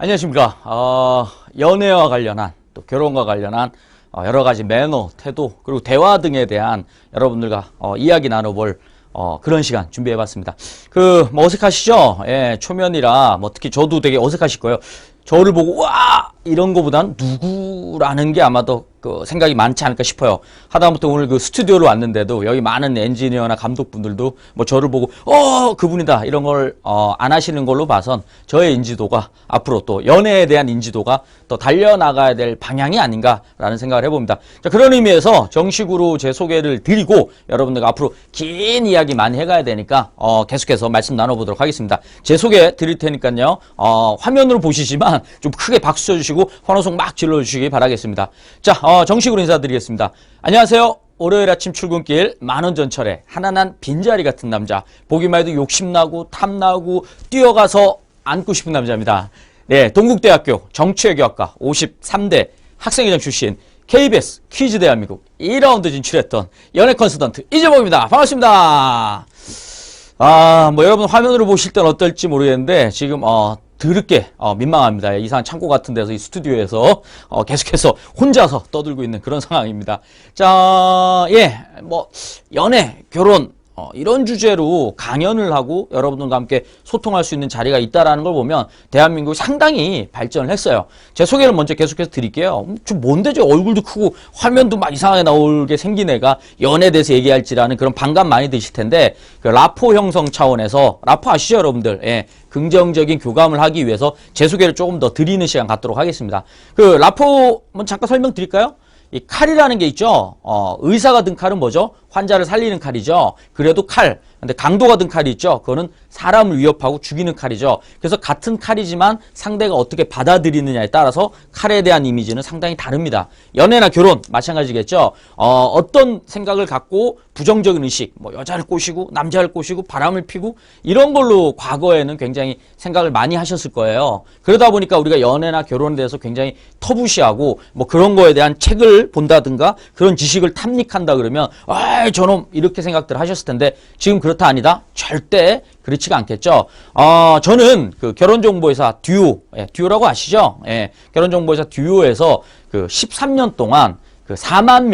안녕하십니까. 연애와 관련한 또 결혼과 관련한 여러 가지 매너, 태도 그리고 대화 등에 대한 여러분들과 이야기 나눠볼 그런 시간 준비해봤습니다. 뭐 어색하시죠? 예, 초면이라 뭐 특히 저도 되게 어색하실 거예요. 저를 보고 와 이런 거보단 누구라는 게 아마도 그 생각이 많지 않을까 싶어요. 하다못해 오늘 그 스튜디오로 왔는데도 여기 많은 엔지니어나 감독분들도 뭐 저를 보고 그분이다 이런 걸 안 하시는 걸로 봐선 저의 인지도가 앞으로 또 연애에 대한 인지도가 더 달려나가야 될 방향이 아닌가라는 생각을 해봅니다. 자, 그런 의미에서 정식으로 제 소개를 드리고 여러분들과 앞으로 긴 이야기 많이 해가야 되니까 계속해서 말씀 나눠보도록 하겠습니다. 제 소개 드릴 테니까요. 화면으로 보시지만 좀 크게 박수 쳐주시고 환호성 막 질러주시기 바라겠습니다. 자, 정식으로 인사드리겠습니다. 안녕하세요. 월요일 아침 출근길 만원전철에 하나난 빈자리 같은 남자, 보기만 해도 욕심나고 탐나고 뛰어가서 안고 싶은 남자입니다. 네, 동국대학교 정치외교학과 53대 학생회장 출신 KBS 퀴즈 대한민국 2라운드 진출했던 연애 컨설턴트 이재범입니다. 반갑습니다. 뭐 여러분 화면으로 보실 땐 어떨지 모르겠는데 지금 드럽게 민망합니다. 이상한 창고 같은 데서 이 스튜디오에서 계속해서 혼자서 떠들고 있는 그런 상황입니다. 자, 뭐 연애, 결혼 이런 주제로 강연을 하고 여러분들과 함께 소통할 수 있는 자리가 있다라는 걸 보면 대한민국이 상당히 발전을 했어요. 제 소개를 먼저 계속해서 드릴게요. 좀 뭔데 저 얼굴도 크고 화면도 막 이상하게 나오게 생긴 애가 연애에 대해서 얘기할지라는 그런 반감 많이 드실 텐데 그 라포 형성 차원에서 라포 아시죠 여러분들? 예. 긍정적인 교감을 하기 위해서 제 소개를 조금 더 드리는 시간 갖도록 하겠습니다. 그 라포 잠깐 설명드릴까요? 이 칼이라는 게 있죠. 의사가 든 칼은 뭐죠? 환자를 살리는 칼이죠. 그래도 칼. 근데 강도가 든 칼이 있죠. 그거는 사람을 위협하고 죽이는 칼이죠. 그래서 같은 칼이지만 상대가 어떻게 받아들이느냐에 따라서 칼에 대한 이미지는 상당히 다릅니다. 연애나 결혼 마찬가지겠죠. 어떤 생각을 갖고 부정적인 의식, 뭐 여자를 꼬시고 남자를 꼬시고 바람을 피고 이런 걸로 과거에는 굉장히 생각을 많이 하셨을 거예요. 그러다 보니까 우리가 연애나 결혼에 대해서 굉장히 터부시하고 뭐 그런 거에 대한 책을 본다든가 그런 지식을 탐닉한다 그러면 저놈 이렇게 생각들 하셨을 텐데 지금 그렇다 아니다? 절대 그렇지가 않겠죠. 저는 그 결혼정보회사 듀오라고 아시죠? 예, 결혼정보회사 듀오에서 그 13년 동안 그 4만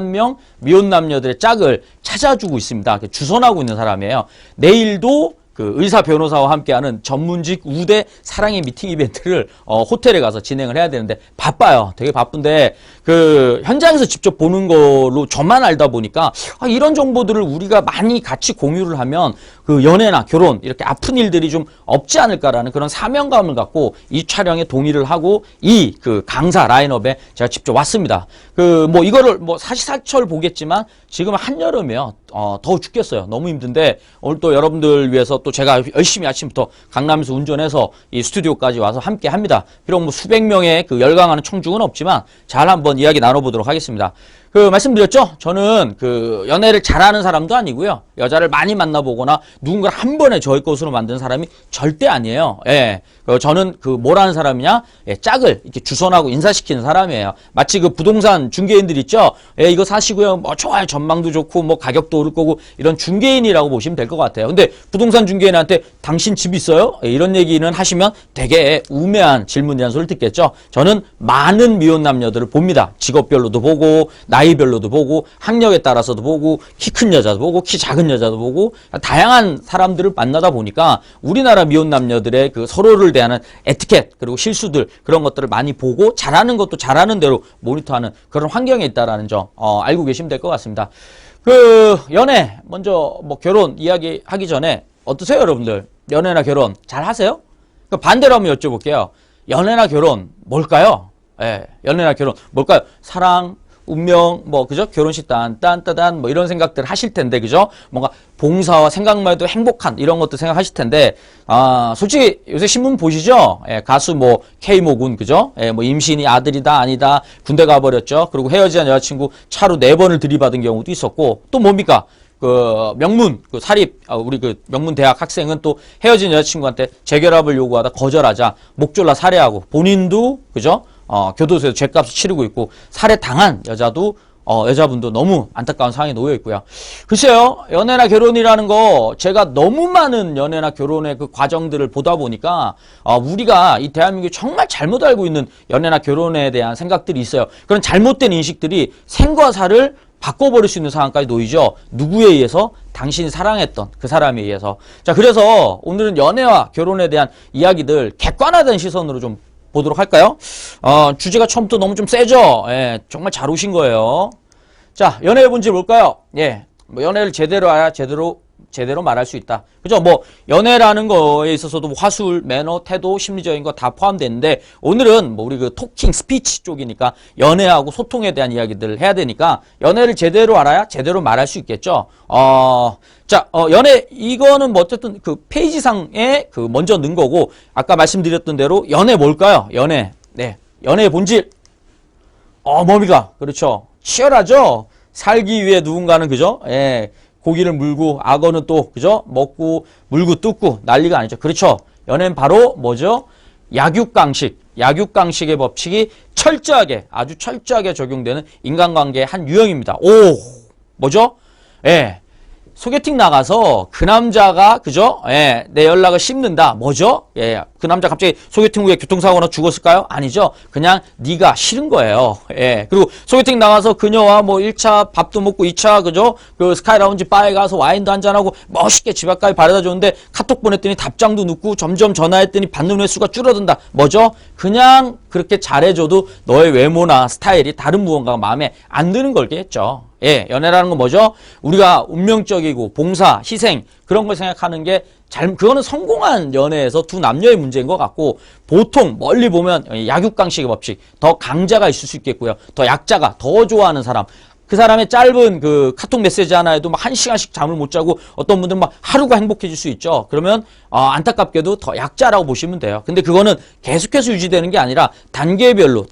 명 미혼 남녀들의 짝을 찾아주고 있습니다. 주선하고 있는 사람이에요. 내일도 그 의사 변호사와 함께하는 전문직 우대 사랑의 미팅 이벤트를 호텔에 가서 진행을 해야 되는데 바빠요. 되게 바쁜데 그 현장에서 직접 보는 걸로 저만 알다 보니까 이런 정보들을 우리가 많이 같이 공유를 하면 그 연애나 결혼 이렇게 아픈 일들이 좀 없지 않을까라는 그런 사명감을 갖고 이 촬영에 동의를 하고 이 그 강사 라인업에 제가 직접 왔습니다. 그 뭐 이거를 뭐 사시사철 보겠지만 지금 한여름이에요. 더워 죽겠어요. 너무 힘든데 오늘 또 여러분들 위해서 또 제가 열심히 아침부터 강남에서 운전해서 이 스튜디오까지 와서 함께 합니다. 비록 뭐 수백 명의 그 열광하는 청중은 없지만 잘 한번 이야기 나눠보도록 하겠습니다. 그 말씀드렸죠? 저는 그 연애를 잘하는 사람도 아니고요. 여자를 많이 만나보거나 누군가를 한 번에 저의 것으로 만드는 사람이 절대 아니에요. 예. 저는 그 뭐라는 사람이냐? 예, 짝을 이렇게 주선하고 인사시키는 사람이에요. 마치 그 부동산 중개인들 있죠? 예, 이거 사시고요. 뭐 좋아요. 전망도 좋고 뭐 가격도 오를 거고 이런 중개인이라고 보시면 될 것 같아요. 근데 부동산 중개인한테 당신 집 있어요? 예, 이런 얘기는 하시면 되게 우매한 질문이라는 소리를 듣겠죠? 저는 많은 미혼 남녀들을 봅니다. 직업별로도 보고 나이별로도 보고 학력에 따라서도 보고 키 큰 여자도 보고 키 작은 여자도 보고 다양한 사람들을 만나다 보니까 우리나라 미혼 남녀들의 그 서로를 대하는 에티켓 그리고 실수들 그런 것들을 많이 보고 잘하는 것도 잘하는 대로 모니터하는 그런 환경에 있다라는 점 알고 계시면 될 것 같습니다. 그 연애 먼저 뭐 결혼 이야기 하기 전에 어떠세요 여러분들? 연애나 결혼 잘 하세요? 그 반대로 한번 여쭤볼게요. 연애나 결혼 뭘까요? 예, 연애나 결혼 뭘까요? 사랑 운명, 뭐, 그죠? 결혼식 딴, 뭐, 이런 생각들 하실 텐데, 그죠? 뭔가 봉사와 생각만 해도 행복한, 이런 것도 생각하실 텐데, 솔직히 요새 신문 보시죠? 예, 가수 뭐, K모군, 그죠? 예, 뭐, 임신이 아들이다, 아니다, 군대 가버렸죠? 그리고 헤어진 여자친구 차로 4번을 들이받은 경우도 있었고, 또 뭡니까? 그, 우리 그 명문 대학 학생은 또 헤어진 여자친구한테 재결합을 요구하다 거절하자, 목 졸라 살해하고, 본인도, 그죠? 교도소에서 죗값을 치르고 있고 살해 당한 여자도 여자분도 너무 안타까운 상황에 놓여 있고요. 글쎄요, 연애나 결혼이라는 거 제가 너무 많은 연애나 결혼의 그 과정들을 보다 보니까 우리가 이 대한민국이 정말 잘못 알고 있는 연애나 결혼에 대한 생각들이 있어요. 그런 잘못된 인식들이 생과 사를 바꿔버릴 수 있는 상황까지 놓이죠. 누구에 의해서? 당신이 사랑했던 그 사람에 의해서. 자, 그래서 오늘은 연애와 결혼에 대한 이야기들 객관화된 시선으로 좀 보도록 할까요? 주제가 처음부터 너무 좀 세죠? 예, 정말 잘 오신 거예요. 자, 연애의 본질 뭘까요? 예, 뭐 연애를 제대로 알아야 제대로 말할 수 있다. 그죠? 뭐, 연애라는 거에 있어서도 뭐 화술, 매너, 태도, 심리적인 거 다 포함되는데, 오늘은 뭐 우리 그 토킹, 스피치 쪽이니까 연애하고 소통에 대한 이야기들을 해야 되니까, 연애를 제대로 알아야 제대로 말할 수 있겠죠? 연애, 이거는 뭐 어쨌든 그 페이지상에 그 먼저 넣은 거고, 아까 말씀드렸던 대로 연애 뭘까요? 연애. 네. 연애의 본질. 뭡니까? 그렇죠. 치열하죠? 살기 위해 누군가는, 그죠? 예. 고기를 물고, 악어는 또, 그죠? 먹고, 물고, 뜯고, 난리가 아니죠. 그렇죠. 연애는 바로 뭐죠? 약육강식. 약육강식의 법칙이 철저하게, 아주 철저하게 적용되는 인간관계의 한 유형입니다. 뭐죠? 예. 소개팅 나가서 그 남자가 그죠? 예, 내 연락을 씹는다. 뭐죠? 예, 그 남자 갑자기 소개팅 후에 교통사고나 죽었을까요? 아니죠. 그냥 네가 싫은 거예요. 예, 그리고 소개팅 나가서 그녀와 뭐 1차 밥도 먹고 2차 그죠? 그 스카이라운지 바에 가서 와인도 한잔하고 멋있게 집 앞까지 바래다 줬는데 카톡 보냈더니 답장도 늦고 점점 전화했더니 받는 횟수가 줄어든다. 뭐죠? 그냥 그렇게 잘해줘도 너의 외모나 스타일이 다른 무언가가 마음에 안 드는 걸겠죠. 예, 연애라는 건 뭐죠? 우리가 운명적이고 봉사, 희생 그런 걸 생각하는 게 그거는 성공한 연애에서 두 남녀의 문제인 것 같고 보통 멀리 보면 약육강식의 법칙 더 강자가 있을 수 있겠고요. 더 약자가 더 좋아하는 사람 그 사람의 짧은 그 카톡 메시지 하나에도 막 1시간씩 잠을 못 자고 어떤 분들은 막 하루가 행복해질 수 있죠. 그러면 안타깝게도 더 약자라고 보시면 돼요. 근데 그거는 계속해서 유지되는 게 아니라 단계별로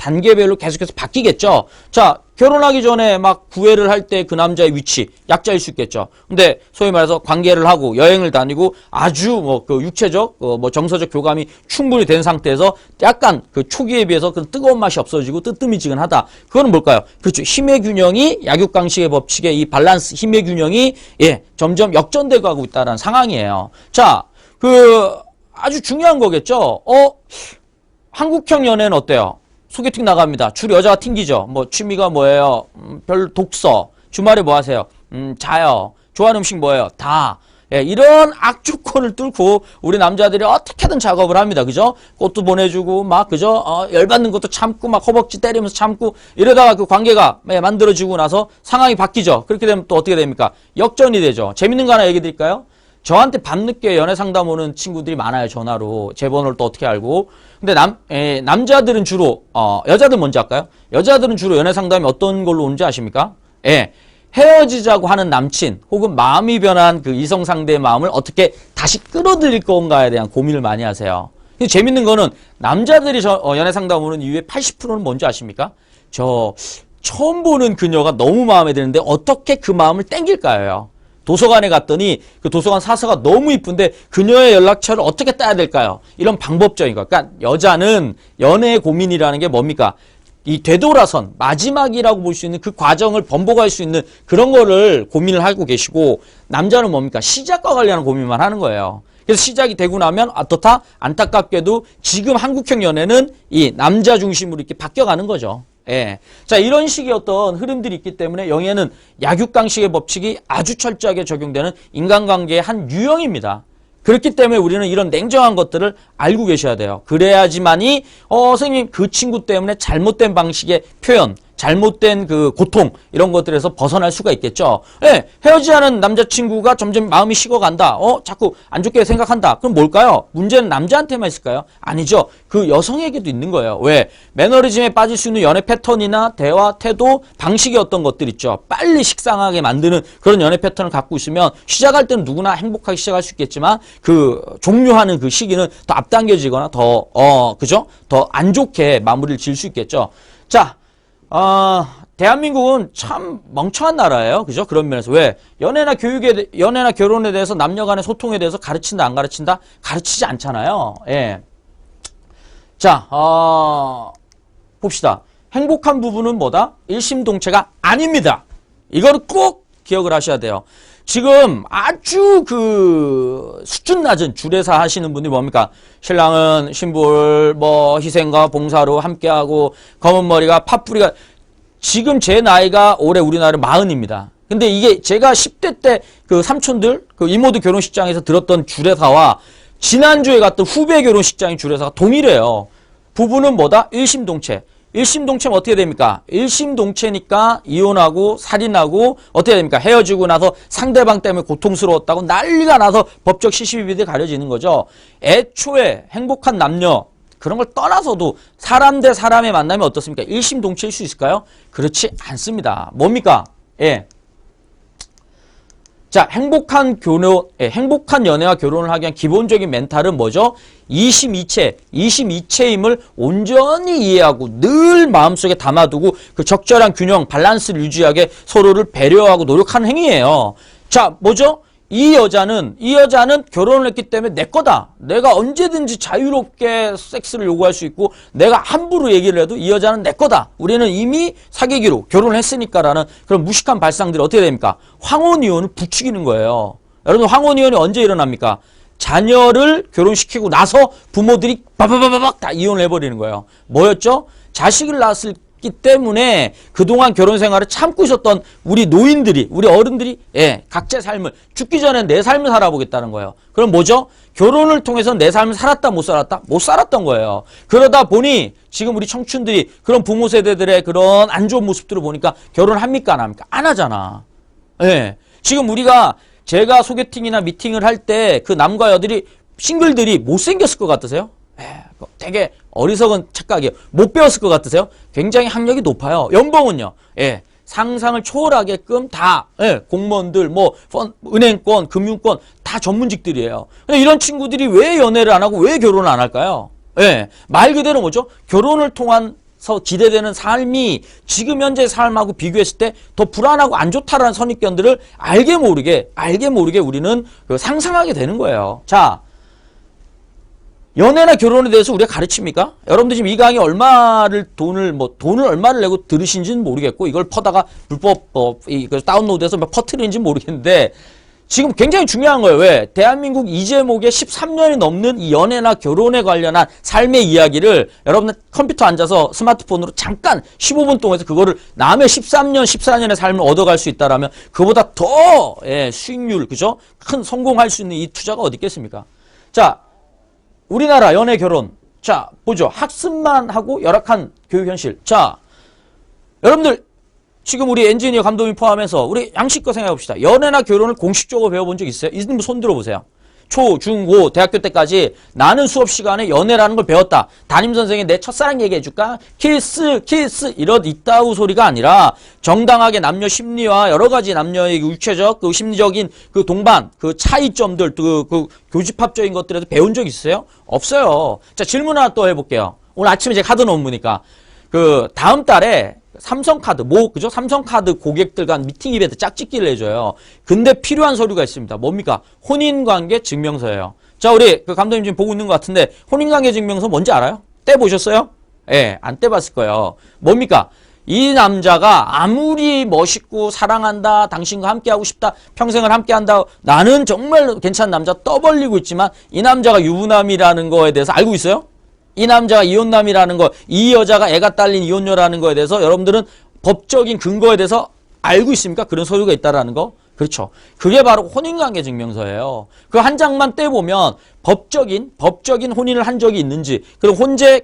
계속해서 바뀌겠죠. 자, 결혼하기 전에 막 구애를 할 때 그 남자의 위치 약자일 수 있겠죠. 근데 소위 말해서 관계를 하고 여행을 다니고 아주 뭐 그 육체적 뭐 정서적 교감이 충분히 된 상태에서 약간 그 초기에 비해서 그 뜨거운 맛이 없어지고 뜨뜨미지근하다. 그거는 뭘까요? 그렇죠. 힘의 균형이 약육강식의 법칙의 이 밸런스 힘의 균형이 점점 역전되고 가고 있다는 상황이에요. 자, 아주 중요한 거겠죠. 한국형 연애는 어때요? 소개팅 나갑니다. 주로 여자가 튕기죠. 뭐 취미가 뭐예요? 별 독서. 주말에 뭐 하세요? 자요. 좋아하는 음식 뭐예요? 다. 예, 이런 악조건을 뚫고 우리 남자들이 어떻게든 작업을 합니다. 그죠? 꽃도 보내주고 막 그죠? 열받는 것도 참고 막 허벅지 때리면서 참고 이러다가 그 관계가 만들어지고 나서 상황이 바뀌죠. 그렇게 되면 또 어떻게 됩니까? 역전이 되죠. 재밌는 거 하나 얘기 드릴까요? 저한테 밤늦게 연애 상담 오는 친구들이 많아요. 전화로. 제 번호를 또 어떻게 알고. 근데 남자들은 주로 여자들 먼저 할까요? 여자들은 주로 연애 상담이 어떤 걸로 오는지 아십니까? 예. 헤어지자고 하는 남친 혹은 마음이 변한 그 이성 상대의 마음을 어떻게 다시 끌어들일 건가에 대한 고민을 많이 하세요. 근데 재밌는 거는 남자들이 연애 상담 오는 이유의 80%는 뭔지 아십니까? 처음 보는 그녀가 너무 마음에 드는데 어떻게 그 마음을 땡길까요? 도서관에 갔더니 그 도서관 사서가 너무 이쁜데 그녀의 연락처를 어떻게 따야 될까요? 이런 방법적인 거. 그러니까 여자는 연애의 고민이라는 게 뭡니까? 이 되돌아선 마지막이라고 볼 수 있는 그 과정을 번복할 수 있는 그런 거를 고민을 하고 계시고 남자는 뭡니까? 시작과 관련한 고민만 하는 거예요. 그래서 시작이 되고 나면 어떻다? 안타깝게도 지금 한국형 연애는 이 남자 중심으로 이렇게 바뀌어가는 거죠. 예. 자, 이런 식의 어떤 흐름들이 있기 때문에 연애는 약육강식의 법칙이 아주 철저하게 적용되는 인간관계의 한 유형입니다. 그렇기 때문에 우리는 이런 냉정한 것들을 알고 계셔야 돼요. 그래야지만이 선생님 그 친구 때문에 잘못된 방식의 표현, 잘못된 그 고통 이런 것들에서 벗어날 수가 있겠죠. 예, 헤어지자는 남자친구가 점점 마음이 식어간다. 자꾸 안 좋게 생각한다. 그럼 뭘까요? 문제는 남자한테만 있을까요? 아니죠. 그 여성에게도 있는 거예요. 왜? 매너리즘에 빠질 수 있는 연애 패턴이나 대화, 태도, 방식의 어떤 것들 있죠. 빨리 식상하게 만드는 그런 연애 패턴을 갖고 있으면 시작할 때는 누구나 행복하게 시작할 수 있겠지만 그 종료하는 그 시기는 더 앞당겨지거나 그죠? 더 안 좋게 마무리를 지을 수 있겠죠. 자, 대한민국은 참 멍청한 나라예요. 그죠? 그런 면에서. 왜? 연애나 결혼에 대해서 남녀 간의 소통에 대해서 가르친다, 안 가르친다? 가르치지 않잖아요. 예. 자, 봅시다. 행복한 부부는 뭐다? 일심동체가 아닙니다. 이거를 꼭 기억을 하셔야 돼요. 지금 아주 그 수준 낮은 주례사 하시는 분이 뭡니까? 신랑은 신불 뭐 희생과 봉사로 함께하고 검은 머리가 팥뿌리가 지금 제 나이가 올해 우리나라 40입니다. 근데 이게 제가 10대 때 그 삼촌들 그 이모들 결혼식장에서 들었던 주례사와 지난주에 갔던 후배 결혼식장의 주례사가 동일해요. 부부는 뭐다? 일심동체. 일심동체면 어떻게 됩니까? 일심동체니까 이혼하고 살인하고 어떻게 됩니까? 헤어지고 나서 상대방 때문에 고통스러웠다고 난리가 나서 법적 시시비비에 가려지는 거죠. 애초에 행복한 남녀 그런 걸 떠나서도 사람 대 사람의 만남이 어떻습니까? 일심동체일 수 있을까요? 그렇지 않습니다. 뭡니까? 예. 자, 행복한 연애와 결혼을 하기 위한 기본적인 멘탈은 뭐죠? 이심이체임을 온전히 이해하고 늘 마음속에 담아두고 그 적절한 균형, 밸런스를 유지하게 서로를 배려하고 노력하는 행위예요. 자, 뭐죠? 이 여자는 결혼을 했기 때문에 내 거다. 내가 언제든지 자유롭게 섹스를 요구할 수 있고 내가 함부로 얘기를 해도 이 여자는 내 거다. 우리는 이미 사귀기로 결혼을 했으니까라는 그런 무식한 발상들이 어떻게 됩니까? 황혼이혼을 부추기는 거예요. 여러분 황혼이혼이 언제 일어납니까? 자녀를 결혼시키고 나서 부모들이 바바바바박 다 이혼을 해버리는 거예요. 뭐였죠? 자식을 낳았을 기 때문에 그동안 결혼 생활을 참고 있었던 우리 노인들이, 우리 어른들이 각자의 삶을 죽기 전에 내 삶을 살아보겠다는 거예요. 그럼 뭐죠? 결혼을 통해서 내 삶을 살았다 못 살았다? 못 살았던 거예요. 그러다 보니 지금 우리 청춘들이 그런 부모 세대들의 그런 안 좋은 모습들을 보니까 결혼을 합니까 안 합니까? 안 하잖아. 지금 우리가 제가 소개팅이나 미팅을 할 때 그 남과 여들이 싱글들이 못생겼을 것 같으세요? 되게 어리석은 착각이에요. 못 배웠을 것 같으세요? 굉장히 학력이 높아요. 연봉은요. 상상을 초월하게끔 다 공무원들, 뭐 은행권, 금융권 다 전문직들이에요. 이런 친구들이 왜 연애를 안 하고 왜 결혼을 안 할까요? 말 그대로 뭐죠? 결혼을 통해서 기대되는 삶이 지금 현재 삶하고 비교했을 때 더 불안하고 안 좋다라는 선입견들을 알게 모르게 우리는 상상하게 되는 거예요. 자. 연애나 결혼에 대해서 우리가 가르칩니까? 여러분들 지금 이 강의 돈을 얼마를 내고 들으신지는 모르겠고, 이걸 퍼다가 불법, 다운로드해서 막 퍼뜨리는지는 모르겠는데, 지금 굉장히 중요한 거예요. 왜? 대한민국 이 제목에 13년이 넘는 이 연애나 결혼에 관련한 삶의 이야기를 여러분들 컴퓨터 앉아서 스마트폰으로 잠깐 15분 동안에서 그거를 남의 13년, 14년의 삶을 얻어갈 수 있다라면, 그보다 더, 수익률, 그죠? 큰 성공할 수 있는 이 투자가 어디 있겠습니까? 자, 우리나라 연애 결혼. 자, 보죠. 학습만 하고 열악한 교육 현실. 자, 여러분들 지금 우리 엔지니어 감독님 포함해서 우리 양식껏 생각해 봅시다. 연애나 결혼을 공식적으로 배워본 적 있어요? 있는 분 손 들어보세요. 초, 중, 고, 대학교 때까지 나는 수업 시간에 연애라는 걸 배웠다. 담임선생이 내 첫사랑 얘기해 줄까? 키스 이런 이따우 소리가 아니라 정당하게 남녀 심리와 여러 가지 남녀의 육체적 그 심리적인 그 동반 그 차이점들 그 교집합적인 것들에도 배운 적 있어요? 없어요. 자, 질문 하나 또 해볼게요. 오늘 아침에 제가 카드 논문이니까 그 다음 달에 삼성카드, 그죠? 삼성카드 고객들 간 미팅 이벤트 짝짓기를 해줘요. 근데 필요한 서류가 있습니다. 뭡니까? 혼인관계 증명서예요. 자, 우리 그 감독님 지금 보고 있는 것 같은데, 혼인관계 증명서 뭔지 알아요? 떼보셨어요? 안 떼봤을 거예요. 뭡니까? 이 남자가 아무리 멋있고 사랑한다, 당신과 함께하고 싶다, 평생을 함께한다, 나는 정말 괜찮은 남자 떠벌리고 있지만, 이 남자가 유부남이라는 거에 대해서 알고 있어요? 이 남자가 이혼남이라는 거, 이 여자가 애가 딸린 이혼녀라는 거에 대해서 여러분들은 법적인 근거에 대해서 알고 있습니까? 그런 서류가 있다라는 거? 그렇죠. 그게 바로 혼인관계 증명서예요. 그 한 장만 떼보면 법적인 혼인을 한 적이 있는지, 그리고 혼재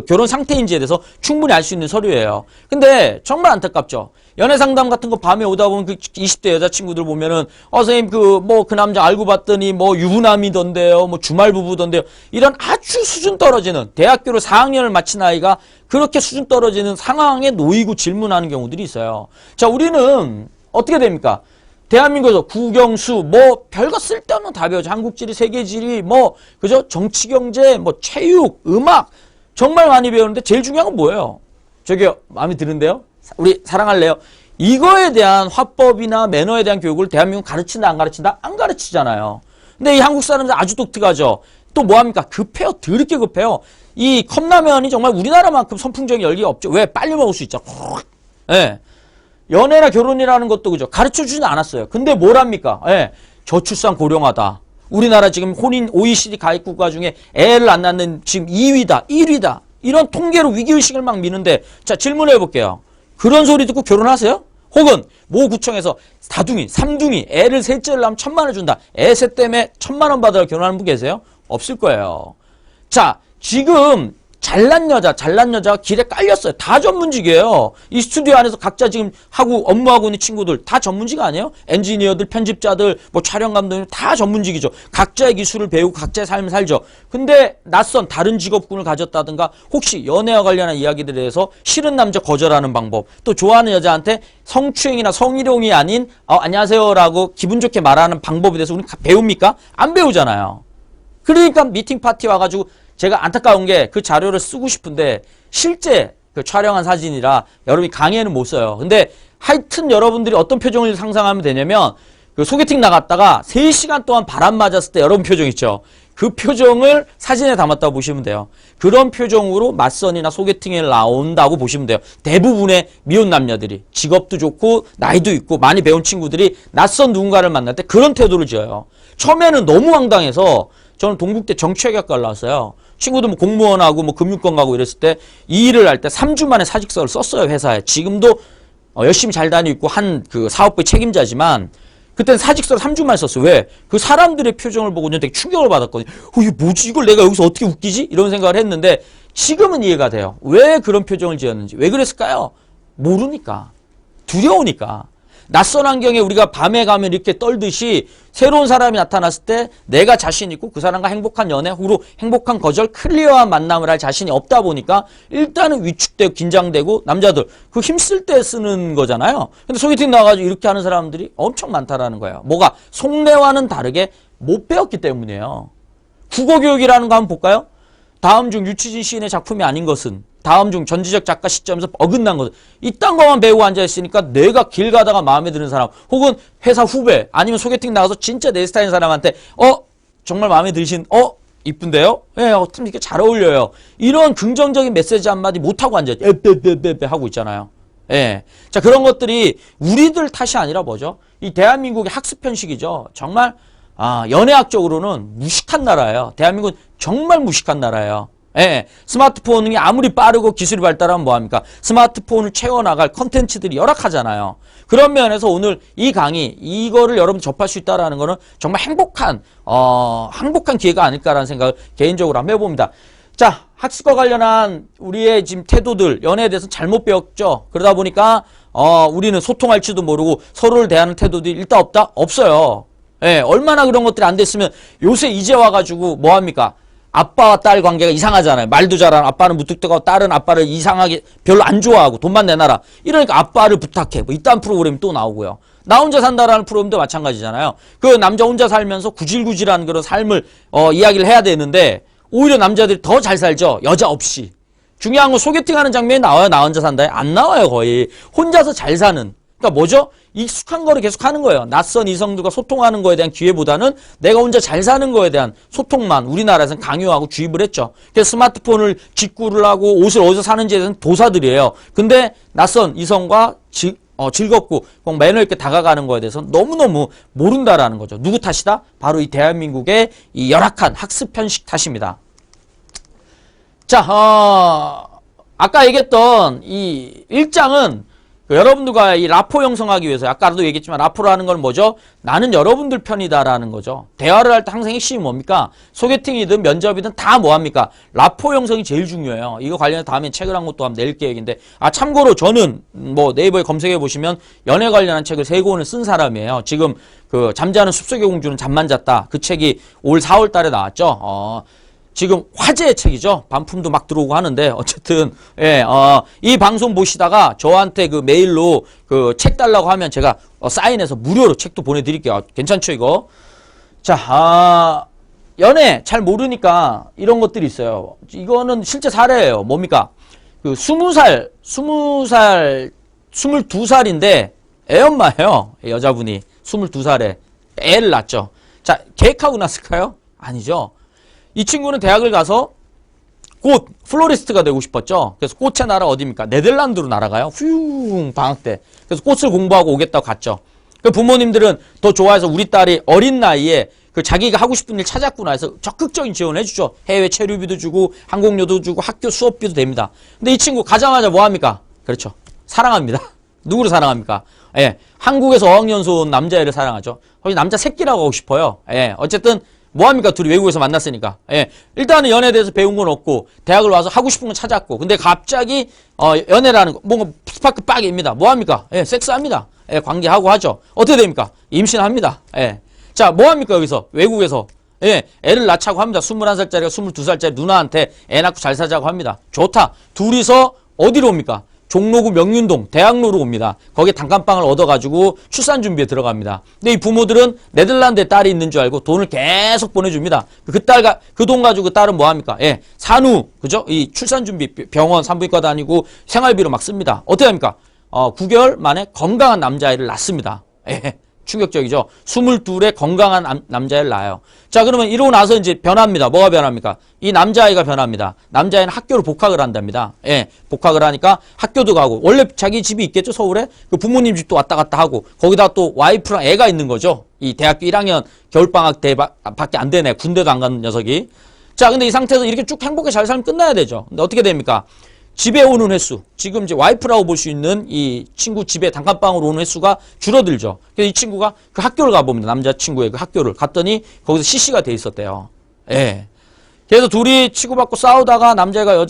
결혼 상태인지에 대해서 충분히 알 수 있는 서류예요. 근데 정말 안타깝죠. 연애 상담 같은 거 밤에 오다 보면 그 20대 여자친구들 보면은, 선생님, 그 남자 알고 봤더니 유부남이던데요, 주말 부부던데요. 이런 아주 수준 떨어지는, 대학교를 4학년을 마친 아이가 그렇게 수준 떨어지는 상황에 놓이고 질문하는 경우들이 있어요. 자, 우리는 어떻게 됩니까? 대한민국에서 국영수, 별거 쓸데없는 다 배우죠. 한국지리, 세계지리, 그죠? 정치, 경제, 체육, 음악, 정말 많이 배우는데 제일 중요한 건 뭐예요? 저기요, 마음에 드는데요? 우리 사랑할래요? 이거에 대한 화법이나 매너에 대한 교육을 대한민국 가르친다, 안 가르친다? 안 가르치잖아요. 근데 이 한국 사람들 아주 독특하죠. 또 뭐합니까? 급해요. 더럽게 급해요. 이 컵라면이 정말 우리나라만큼 선풍적인 열기가 없죠. 왜? 빨리 먹을 수 있죠. 예. 연애나 결혼이라는 것도 그죠. 가르쳐 주진 않았어요. 근데 뭘 합니까? 예. 저출산 고령화다. 우리나라 지금 혼인 OECD 가입 국가 중에 애를 안 낳는 지금 2위다. 1위다. 이런 통계로 위기의식을 막 미는데 자 질문해 볼게요. 그런 소리 듣고 결혼하세요? 혹은 모 구청에서 다둥이, 삼둥이, 애를 셋째를 낳으면 1,000만 원 준다. 애 셋 때문에 1,000만 원 받으러 결혼하는 분 계세요? 없을 거예요. 자, 지금 잘난 여자가 길에 깔렸어요. 다 전문직이에요. 이 스튜디오 안에서 각자 지금 업무하고 있는 친구들 다 전문직 아니에요? 엔지니어들, 편집자들, 뭐 촬영 감독님 다 전문직이죠. 각자의 기술을 배우고 각자의 삶을 살죠. 근데 낯선 다른 직업군을 가졌다든가 혹시 연애와 관련한 이야기들에 대해서 싫은 남자 거절하는 방법, 또 좋아하는 여자한테 성추행이나 성희롱이 아닌 안녕하세요라고 기분 좋게 말하는 방법에 대해서 우리 배웁니까? 안 배우잖아요. 그러니까 미팅 파티 와가지고 제가 안타까운 게 그 자료를 쓰고 싶은데 실제 그 촬영한 사진이라 여러분이 강의에는 못 써요. 근데 하여튼 여러분들이 어떤 표정을 상상하면 되냐면 그 소개팅 나갔다가 3시간 동안 바람 맞았을 때 여러분 표정 있죠. 그 표정을 사진에 담았다고 보시면 돼요. 그런 표정으로 맞선이나 소개팅에 나온다고 보시면 돼요. 대부분의 미혼 남녀들이 직업도 좋고 나이도 있고 많이 배운 친구들이 낯선 누군가를 만날 때 그런 태도를 지어요. 처음에는 너무 황당해서 저는 동국대 정치외교학과를 나왔어요. 친구들 뭐 공무원하고 뭐 금융권 가고 이랬을 때 이 일을 할 때 3주 만에 사직서를 썼어요, 회사에. 지금도 열심히 잘 다니고 있고 한 그 사업부의 책임자지만 그때는 사직서를 3주 만에 썼어요. 왜? 그 사람들의 표정을 보고 되게 충격을 받았거든요. 이게 뭐지? 이걸 내가 여기서 어떻게 웃기지? 이런 생각을 했는데 지금은 이해가 돼요. 왜 그런 표정을 지었는지. 왜 그랬을까요? 모르니까. 두려우니까. 낯선 환경에 우리가 밤에 가면 이렇게 떨듯이 새로운 사람이 나타났을 때 내가 자신 있고 그 사람과 행복한 연애 후로 행복한 거절 클리어한 만남을 할 자신이 없다 보니까 일단은 위축되고 긴장되고 남자들 그 힘쓸 때 쓰는 거잖아요. 근데 소개팅 나와가지고 이렇게 하는 사람들이 엄청 많다라는 거예요. 뭐가 속내와는 다르게 못 배웠기 때문이에요. 국어교육이라는 거 한번 볼까요? 다음 중 유치진 시인의 작품이 아닌 것은 다음 중 전지적 작가 시점에서 어긋난 것은 이딴 거만 배우고 앉아있으니까 내가 길 가다가 마음에 드는 사람 혹은 회사 후배 아니면 소개팅 나가서 진짜 내 스타일인 사람한테 정말 마음에 드신 이쁜데요? 예, 참 이렇게 잘 어울려요. 이런 긍정적인 메시지 한마디 못하고 앉아요. 에빼빼빼빼 하고 있잖아요. 예. 자, 그런 것들이 우리들 탓이 아니라 뭐죠? 이 대한민국의 학습 편식이죠. 정말 연애학적으로는 무식한 나라예요. 대한민국은 정말 무식한 나라예요. 예, 스마트폰이 아무리 빠르고 기술이 발달하면 뭐합니까? 스마트폰을 채워나갈 컨텐츠들이 열악하잖아요. 그런 면에서 오늘 이 강의, 이거를 여러분 접할 수 있다는 거는 정말 행복한 기회가 아닐까라는 생각을 개인적으로 한번 해봅니다. 자, 학습과 관련한 우리의 지금 태도들, 연애에 대해서 잘못 배웠죠. 그러다 보니까 우리는 소통할 줄도 모르고 서로를 대하는 태도들이 일단 없다? 없어요. 예, 얼마나 그런 것들이 안 됐으면 요새 이제 와가지고 뭐합니까? 아빠와 딸 관계가 이상하잖아요. 말도 잘하는 아빠는 무뚝뚝하고 딸은 아빠를 이상하게 별로 안 좋아하고 돈만 내놔라. 이러니까 아빠를 부탁해. 뭐 이딴 프로그램이 또 나오고요. 나 혼자 산다라는 프로그램도 마찬가지잖아요. 그 남자 혼자 살면서 구질구질한 그런 삶을 이야기를 해야 되는데 오히려 남자들이 더 잘 살죠. 여자 없이. 중요한 건 소개팅하는 장면이 나와요. 나 혼자 산다에 안 나와요. 거의. 혼자서 잘 사는. 그러니까 뭐죠? 익숙한 거를 계속 하는 거예요. 낯선 이성들과 소통하는 거에 대한 기회보다는 내가 혼자 잘 사는 거에 대한 소통만 우리나라에서는 강요하고 주입을 했죠. 그래서 스마트폰을 직구를 하고 옷을 어디서 사는지에 대해서는 도사들이에요. 근데 낯선 이성과 즐겁고 매너 있게 다가가는 거에 대해서 너무너무 모른다라는 거죠. 누구 탓이다? 바로 이 대한민국의 이 열악한 학습 편식 탓입니다. 자, 아까 얘기했던 이 1장은 여러분들과 이 라포 형성하기 위해서 아까도 얘기했지만 라포라는 건 뭐죠? 나는 여러분들 편이다라는 거죠. 대화를 할 때 항상 핵심이 뭡니까? 소개팅이든 면접이든 다 뭐합니까? 라포 형성이 제일 중요해요. 이거 관련해서 다음에 책을 한 권도 한번 낼 계획인데 참고로 저는 뭐 네이버에 검색해 보시면 연애 관련한 책을 3권을 쓴 사람이에요. 지금 그 잠자는 숲속의 공주는 잠만 잤다. 그 책이 올 4월 달에 나왔죠. 지금 화제의 책이죠. 반품도 막 들어오고 하는데 어쨌든 이 방송 보시다가 저한테 그 메일로 그 책 달라고 하면 제가 사인해서 무료로 책도 보내드릴게요. 괜찮죠 이거? 자, 연애 잘 모르니까 이런 것들이 있어요. 이거는 실제 사례예요. 뭡니까? 그 22살인데 애엄마예요. 여자분이 22살에 애를 낳죠. 자, 계획하고 났을까요? 아니죠. 이 친구는 대학을 가서 꽃 플로리스트가 되고 싶었죠. 그래서 꽃의 나라 어디입니까? 네덜란드로 날아가요. 휴 방학 때. 그래서 꽃을 공부하고 오겠다고 갔죠. 그 부모님들은 더 좋아해서 우리 딸이 어린 나이에 그 자기가 하고 싶은 일 찾았구나 해서 적극적인 지원을 해주죠. 해외 체류비도 주고 항공료도 주고 학교 수업비도 됩니다. 근데 이 친구 가자마자 뭐 합니까? 그렇죠. 사랑합니다. 누구를 사랑합니까? 예, 한국에서 어학연수 온 남자애를 사랑하죠. 거기 남자 새끼라고 하고 싶어요. 예, 어쨌든 뭐 합니까? 둘이 외국에서 만났으니까. 예, 일단은 연애에 대해서 배운 건 없고 대학을 와서 하고 싶은 건 찾았고, 근데 갑자기 연애라는 거 뭔가 스파크 빡입니다. 뭐 합니까? 예, 섹스합니다. 예, 관계하고 하죠. 어떻게 됩니까? 임신합니다. 예. 자, 뭐 합니까? 여기서 외국에서 예, 애를 낳자고 합니다. 21살짜리가 22살짜리 누나한테 애 낳고 잘 살자고 합니다. 좋다. 둘이서 어디로 옵니까? 종로구 명륜동 대학로로 옵니다. 거기에 단칸방을 얻어가지고 출산 준비에 들어갑니다. 근데 이 부모들은 네덜란드에 딸이 있는 줄 알고 돈을 계속 보내줍니다. 그 돈 가지고 그 딸은 뭐 합니까? 예, 산후, 그죠? 이 출산 준비 병원 산부인과 다니고 생활비로 막 씁니다. 어떻게 합니까? 9개월 만에 건강한 남자아이를 낳습니다. 예. 충격적이죠. 22의 건강한 남자애를 낳아요. 자, 그러면 이러고 나서 이제 변합니다. 뭐가 변합니까? 이 남자아이가 변합니다. 남자아이는 학교를 복학을 한답니다. 예, 복학을 하니까 학교도 가고, 원래 자기 집이 있겠죠, 서울에? 그 부모님 집도 왔다 갔다 하고, 거기다 또 와이프랑 애가 있는 거죠. 이 대학교 1학년 겨울방학 때 밖에 안 되네. 군대도 안 가는 녀석이. 자, 근데 이 상태에서 이렇게 쭉 행복하게 잘 살면 끝나야 되죠. 근데 어떻게 됩니까? 집에 오는 횟수, 지금 이제 와이프라고 볼 수 있는 이 친구 집에 단칸방으로 오는 횟수가 줄어들죠. 그래서 이 친구가 그 학교를 가봅니다. 남자친구의 그 학교를 갔더니 거기서 CC가 돼 있었대요. 예. 그래서 둘이 치고받고 싸우다가 남자애가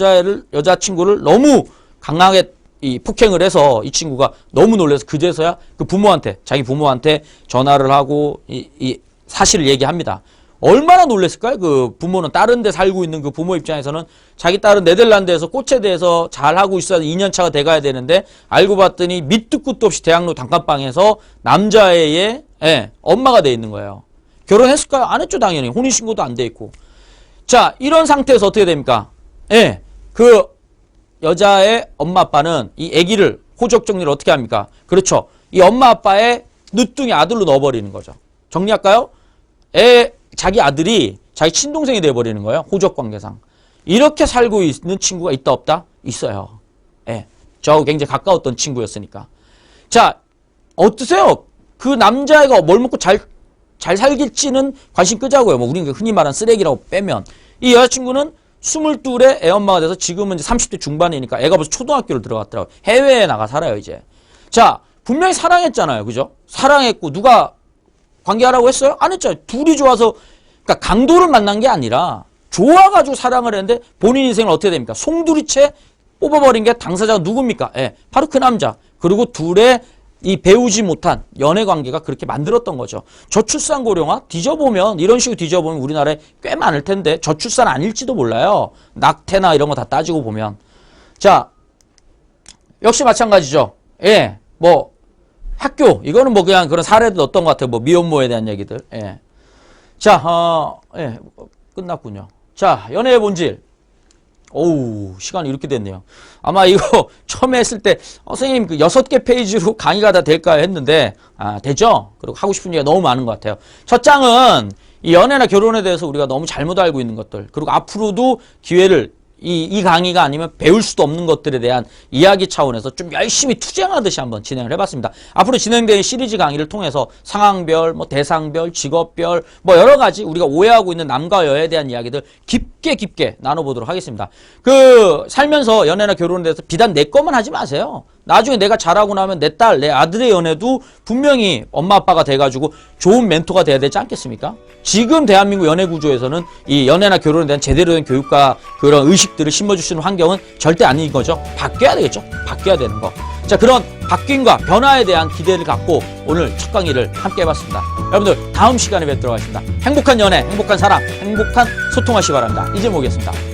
여자친구를 너무 강하게 이 폭행을 해서 이 친구가 너무 놀라서 그제서야 그 부모한테, 자기 부모한테 전화를 하고 이 사실을 얘기합니다. 얼마나 놀랬을까요? 그 부모는 다른 데 살고 있는 그 부모 입장에서는 자기 딸은 네덜란드에서 꽃에 대해서 잘하고 있어야 2년차가 돼가야 되는데, 알고 봤더니 밑도 끝도 없이 대학로 단칸방에서 남자애의 엄마가 돼 있는 거예요. 결혼했을까요? 안 했죠, 당연히. 혼인신고도 안 돼 있고. 자, 이런 상태에서 어떻게 됩니까? 그 여자의 엄마 아빠는 이 아기를 호적 정리를 어떻게 합니까? 그렇죠. 이 엄마 아빠의 늦둥이 아들로 넣어버리는 거죠. 정리할까요? 자기 아들이 자기 친동생이 돼버리는 거예요. 호적 관계상. 이렇게 살고 있는 친구가 있다 없다? 있어요. 예. 저하고 굉장히 가까웠던 친구였으니까. 자, 어떠세요? 그 남자애가 뭘 먹고 잘 살길지는 관심 끄자고요. 뭐 우리가 흔히 말하는 쓰레기라고 빼면. 이 여자친구는 22의 애엄마가 돼서 지금은 이제 30대 중반이니까 애가 벌써 초등학교를 들어갔더라고요. 해외에 나가 살아요, 이제. 자, 분명히 사랑했잖아요. 그죠? 사랑했고, 누가 관계하라고 했어요? 안 했잖아요. 둘이 좋아서, 그러니까 강도를 만난 게 아니라 좋아가지고 사랑을 했는데 본인 인생을 어떻게 됩니까? 송두리째 뽑아버린 게 당사자가 누굽니까? 예, 바로 그 남자. 그리고 둘의 이 배우지 못한 연애 관계가 그렇게 만들었던 거죠. 저출산 고령화 뒤져보면, 이런 식으로 뒤져보면 우리나라에 꽤 많을 텐데 저출산 아닐지도 몰라요. 낙태나 이런 거 다 따지고 보면. 자, 역시 마찬가지죠. 예, 뭐 학교, 이거는 뭐 그냥 그런 사례도 어떤 것 같아요. 뭐 미혼모에 대한 얘기들. 예. 자, 끝났군요. 자, 연애의 본질. 오우, 시간이 이렇게 됐네요. 아마 이거 처음에 했을 때 선생님 그 6개 페이지로 강의가 다 될까요 했는데 되죠? 그리고 하고 싶은 얘기가 너무 많은 것 같아요. 첫 장은 이 연애나 결혼에 대해서 우리가 너무 잘못 알고 있는 것들, 그리고 앞으로도 기회를 이 강의가 아니면 배울 수도 없는 것들에 대한 이야기 차원에서 좀 열심히 투쟁하듯이 한번 진행을 해봤습니다. 앞으로 진행되는 시리즈 강의를 통해서 상황별, 뭐 대상별, 직업별, 뭐 여러 가지 우리가 오해하고 있는 남과 여에 대한 이야기들 깊게 나눠보도록 하겠습니다. 그 살면서 연애나 결혼에 대해서 비단 내 것만 하지 마세요. 나중에 내가 잘하고 나면 내 딸, 내 아들의 연애도 분명히 엄마 아빠가 돼가지고 좋은 멘토가 돼야 되지 않겠습니까? 지금 대한민국 연애 구조에서는 이 연애나 결혼에 대한 제대로 된 교육과 그런 의식들을 심어주시는 환경은 절대 아닌 거죠. 바뀌어야 되겠죠. 바뀌어야 되는 거. 자, 그런 바뀜과 변화에 대한 기대를 갖고 오늘 첫 강의를 함께 해봤습니다. 여러분들 다음 시간에 뵙도록 하겠습니다. 행복한 연애, 행복한 사랑, 행복한 소통하시기 바랍니다. 이제 모겠습니다.